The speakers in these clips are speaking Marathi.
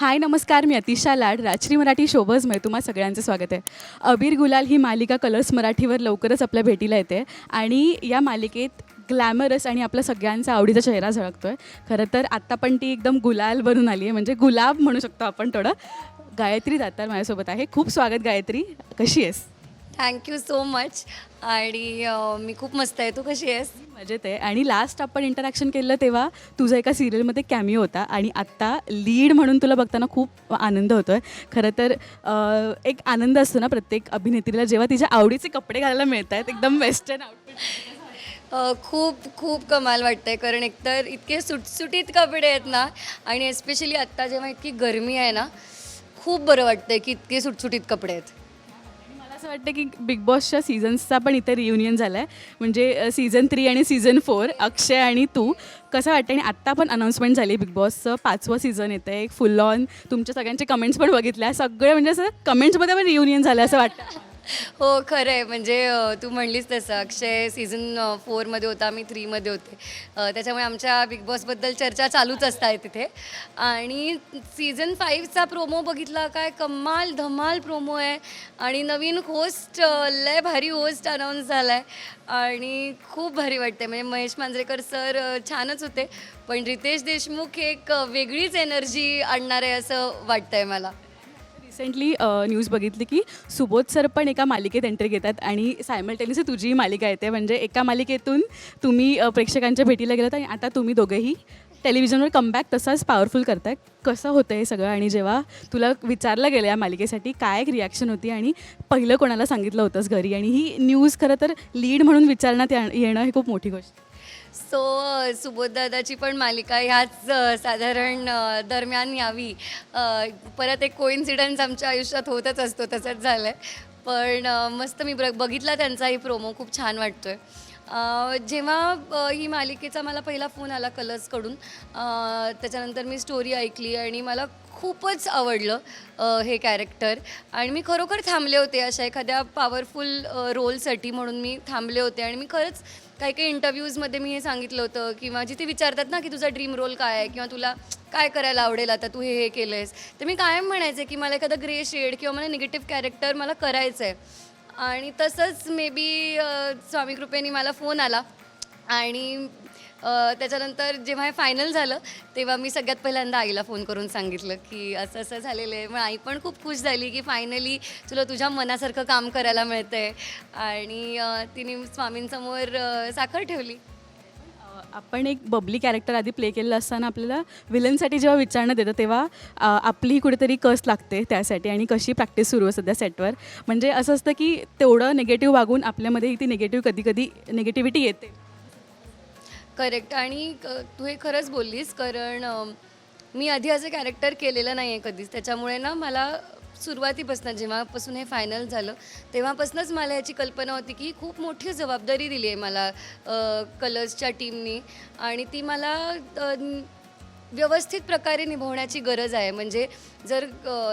हाय नमस्कार, मी अतिशा लाड. राजश्री मराठी शोबजमध्ये तुम्हा सगळ्यांचं स्वागत आहे. अबीर गुलाल ही मालिका कलर्स मराठीवर लवकरच आपल्या भेटीला येते आणि या मालिकेत ग्लॅमरस आणि आपल्या सगळ्यांचा आवडीचा चेहरा झळकतो आहे. खरं तर आत्ता पण ती एकदम गुलाल बनून आली आहे, म्हणजे गुलाब म्हणू शकतो आपण थोडं. गायत्री दातार माझ्यासोबत आहे. खूप स्वागत गायत्री, कशी आहेस? Thank you so much. आणि मी खूप मस्त आहे. तू कशी आहेस? मजेत आहे. आणि लास्ट आपण इंटरॅक्शन केलं तेव्हा तुझा एका सिरियलमध्ये कॅमिओ होता आणि आत्ता लीड म्हणून तुला बघताना खूप आनंद होतो आहे. खरं तर एक आनंद असतो ना प्रत्येक अभिनेत्रीला जेव्हा तिच्या आवडीचे कपडे घालायला मिळत आहेत, एकदम वेस्टर्न आउटफिट. खूप खूप कमाल वाटतंय, कारण एकतर इतके सुटसुटीत कपडे आहेत ना, आणि एस्पेशली आत्ता जेव्हा इतकी गरमी आहे ना, खूप बरं वाटतंय की इतके सुटसुटीत कपडे आहेत. मला असं वाटतं की बिग बॉसच्या सीझन्सचा पण इथे रियुनियन झाला आहे, म्हणजे सीझन 3 आणि सीझन 4 अक्षय आणि तू. कसं वाटतं? आणि आत्ता पण अनाऊन्समेंट झाली बिग बॉसचं 5वं सीझन येतं आहे, एक फुल ऑन. तुमच्या सगळ्यांचे कमेंट्स पण बघितल्या, सगळे म्हणजे असं कमेंट्समध्ये पण रियुनियन झालं असं वाटतं. हो, खरं आहे. म्हणजे तू म्हणलीस तसं, अक्षय सीझन 4मध्ये होता, मी 3मध्ये होते. त्याच्यामुळे आमच्या बिग बॉसबद्दल चर्चा चालूच असतात तिथे. आणि सीझन 5चा प्रोमो बघितला, काय कमाल धमाल प्रोमो आहे. आणि नवीन होस्ट, लय भारी होस्ट अनाऊन्स झाला आहे आणि खूप भारी वाटते. म्हणजे महेश मांजरेकर सर छानच होते, पण रितेश देशमुख एक वेगळीच एनर्जी आणणार आहे असं वाटतं आहे मला. रिसेंटली न्यूज बघितली की सुबोध सर पण एका मालिकेत एंट्री घेतात आणि सायमल्टेनियसली तुझीही मालिका येते. म्हणजे एका मालिकेतून तुम्ही प्रेक्षकांच्या भेटीला गेलात आणि आता तुम्ही दोघंही टेलिव्हिजनवर कमबॅक तसाच पॉवरफुल करताय. कसं होतं हे सगळं? आणि जेव्हा तुला विचारलं गेलं या मालिकेसाठी, काय एक रिॲक्शन होती आणि पहिलं कोणाला सांगितलं होतंस घरी? आणि ही न्यूज खरं तर लीड म्हणून विचारण्यात येणं ही खूप मोठी गोष्ट. सुबोध दादाची पण मालिका ह्याच साधारण दरम्यान यावी. परत एक कोइन्सिडन्स आमच्या आयुष्यात होतच असतो, तसंच झालं आहे. पण मस्त मी बघितला त्यांचाही प्रोमो, खूप छान वाटतो आहे. जेव्हा ही मालिकेचा मला पहिला फोन आला कलर्सकडून, त्याच्यानंतर मी स्टोरी ऐकली आणि मला खूपच आवडलं हे कॅरेक्टर. आणि मी खरोखर थांबले होते अशा एखाद्या पॉवरफुल रोलसाठी, म्हणून मी थांबले होते. आणि मी खरंच काही काही इंटरव्ह्यूजमध्ये मी हे सांगितलं होतं, किंवा जिथे विचारतात ना की तुझा ड्रीम रोल काय आहे, किंवा तुला काय करायला आवडेल आता तू हे केलं आहेस, तर मी कायम म्हणायचे की मला एखादा ग्रे शेड किंवा मला निगेटिव्ह कॅरेक्टर मला करायचं आहे. आणि तसंच मे बी स्वामी कृपेने मला फोन आला. आणि त्याच्यानंतर जेव्हा हे फायनल झालं तेव्हा मी सगळ्यात पहिल्यांदा आईला फोन करून सांगितलं की असं असं झालेलं आहे. मग आई पण खूप खुश झाली की फायनली तुला तुझ्या मनासारखं काम करायला मिळतं आहे. आणि तिने स्वामींसमोर साखर ठेवली. आपण एक बबली कॅरेक्टर आधी प्ले केलेलं असताना आपल्याला विलनसाठी जेव्हा विचारण्यात येतं तेव्हा आपली कुठेतरी कस लागते त्यासाठी, आणि कशी प्रॅक्टिस सुरू आहे सध्या सेटवर. म्हणजे असं असतं की तेवढं निगेटिव्ह वागून आपल्यामध्ये ती निगेटिव्ह कधी कधी निगेटिव्हिटी येते. करेक्ट. आणि तू हे खरंच बोललीस, कारण मी आधी असं कॅरेक्टर केलेलं नाही आहे कधीच. त्याच्यामुळे ना मला सुरुवातीपासून, जेव्हापासून हे फायनल झालं तेव्हापासूनच मला ह्याची कल्पना होती की खूप मोठी जबाबदारी दिली आहे मला कलर्सच्या टीमनी, आणि ती मला व्यवस्थित प्रकारे निभवण्याची गरज आहे. म्हणजे जर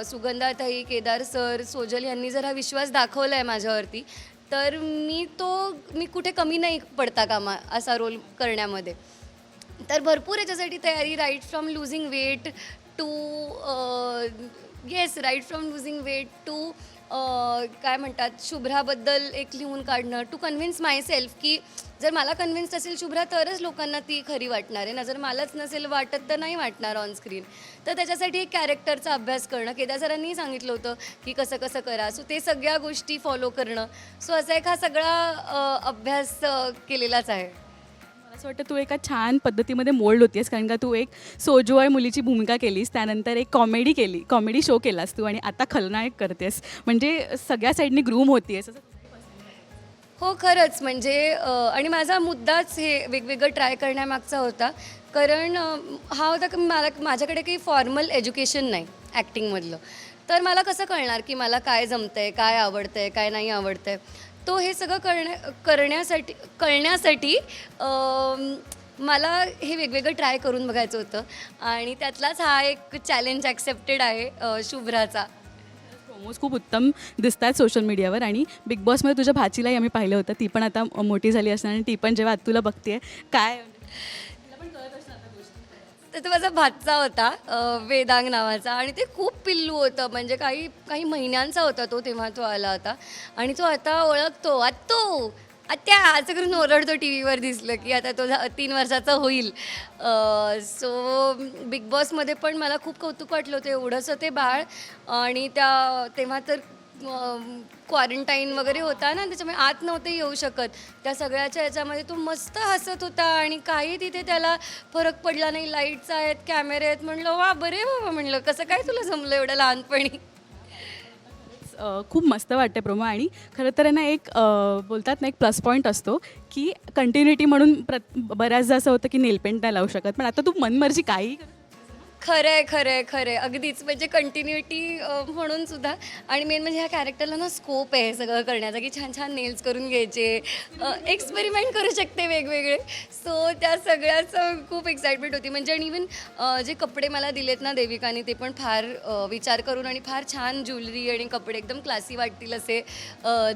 सुगंधाताई, केदार सर, सोजल यांनी जर हा विश्वास दाखवला आहे माझ्यावरती, तर मी कुठे कमी नाही पडता कामा असा रोल करण्यामध्ये. तर भरपूर याच्यासाठी तयारी, right from losing weight to right from losing weight to काय म्हणतात, शुभ्राबद्दल एक लिहून काढणं, टू कन्व्हिन्स माय सेल्फ की जर मला कन्व्हिन्स असेल शुभ्रा तरच लोकांना ती खरी वाटणार आहे ना, जर मलाच नसेल वाटत तर नाही वाटणार ऑन स्क्रीन. तर त्याच्यासाठी एक कॅरेक्टरचा अभ्यास करणं, केदार सरांनी सांगितलं होतं की कसं कसं करा. सो ते सगळ्या गोष्टी फॉलो करणं. सो असा एक हा सगळा अभ्यास केलेलाच आहे. असं वाटतं तू एका छान पद्धतीमध्ये मोल्ड होतीस, कारण का तू एक सोजवळ मुलीची भूमिका केलीस, त्यानंतर एक कॉमेडी शो केलास तू, आणि आता खलनायक करतेस. म्हणजे सगळ्या साईडनी ग्रूम होतीयस. हो, खरंच. म्हणजे आणि माझा मुद्दाच हे वेगवेगळं ट्राय करण्यामागचा होता, कारण हा होता की माझ्याकडे काही फॉर्मल एज्युकेशन नाही ॲक्टिंगमधलं. तर मला कसं कळणार की मला काय जमतं आहे, काय आवडतं आहे, काय नाही आवडतं आहे. तो हे सगळं कळण्यासाठी मला हे वेगवेगळं ट्राय करून बघायचं होतं. आणि त्यातलाच हा एक चॅलेंज ॲक्सेप्टेड आहे शुभ्राचा. प्रोमोज खूप उत्तम दिसत आहेत सोशल मीडियावर. आणि बिग बॉसमध्ये तुझ्या भाचीलाही आम्ही पाहिलं होतं, ती पण आता मोठी झाली असणार आणि ती पण जेव्हा तुला बघते काय तर तो माझा भाचा होता वेदांग नावाचा आणि ते खूप पिल्लू होतं म्हणजे काही काही महिन्यांचा होता तो तेव्हा तो आला होता आणि तो आता ओळखतो आत्तो आत्या असं करून ओरडतो टी व्हीवर दिसलं की आता तो 3 वर्षाचा होईल. सो बिग बॉसमध्ये पण मला खूप कौतुक वाटलं होतं एवढंसं ते बाळ आणि तेव्हा तर क्वारंटाईन वगैरे होता ना त्याच्यामुळे आत नव्हते येऊ शकत. त्या सगळ्याच्या ह्याच्यामध्ये तो मस्त हसत होता आणि काही तिथे त्याला फरक पडला नाही. लाईट्स आहेत, कॅमेरे आहेत. म्हणलं वा बरे बाबा, म्हणलं कसं काय तुला जमलं एवढं लहानपणी. खूप मस्त वाटते प्रोमो आणि खरं तर आहे ना एक बोलतात ना एक प्लस पॉईंट असतो की कंटिन्युटी म्हणून बऱ्याचदा असं होतं की नेलपेंट नाही लावू शकत पण आता तू मनमर्जी काही खरंय खरंय खरंय अगदीच म्हणजे कंटिन्युटी म्हणून सुद्धा आणि मेन म्हणजे ह्या कॅरेक्टरला ना स्कोप आहे सगळं करण्याचा की छान छान नेल्स करून घ्यायचे एक्सपेरिमेंट करू शकते वेगवेगळे. सो त्या सगळ्याचं खूप एक्साइटमेंट होती म्हणजे आणि इवन जे कपडे मला दिलेत ना देविकाने ते पण फार विचार करून आणि फार छान ज्वेलरी आणि कपडे एकदम क्लासी वाटतील असे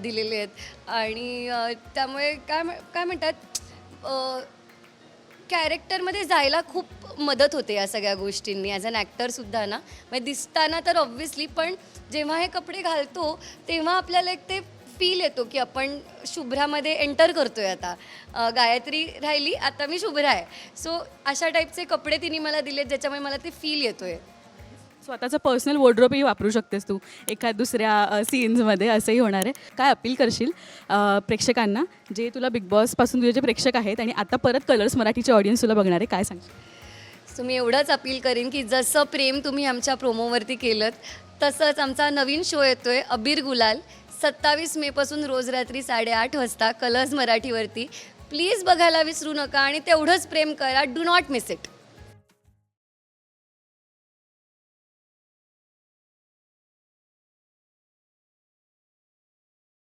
दिलेले आहेत आणि त्यामुळे काय म्हणतात कॅरेक्टरमध्ये जायला खूप मदत होते या सगळ्या गोष्टींनी ॲज अन ॲक्टरसुद्धा ना. म्हणजे दिसताना तर ऑब्व्हियसली पण जेव्हा हे कपडे घालतो तेव्हा आपल्याला एक ते फील येतो की आपण शुभ्रामध्ये एंटर करतोय आता. गायत्री राहिली आता मी शुभ्रा आहे. सो अशा टाईपचे कपडे तिने मला दिलेत ज्याच्यामुळे मला ते फील येतोय. स्वतःचं पर्सनल वॉर्डरोबही वापरू शकतेस तू एखाद दुसऱ्या सीन्समध्ये असंही होणार आहे. काय अपील करशील प्रेक्षकांना जे तुला बिग बॉसपासून तुझे जे प्रेक्षक आहेत आणि आता परत कलर्स मराठीचे ऑडियन्स तुला बघणार आहे काय सांगशील? सो मी एवढंच अपील करीन की जसं प्रेम तुम्ही आमच्या प्रोमोवरती केलं तसंच आमचा नवीन शो येतोय अबीर गुलाल 27 मेपासून रोज रात्री 8:30 वाजता कलर्स मराठीवरती. प्लीज बघायला विसरू नका आणि तेवढंच प्रेम करा. Do not miss it.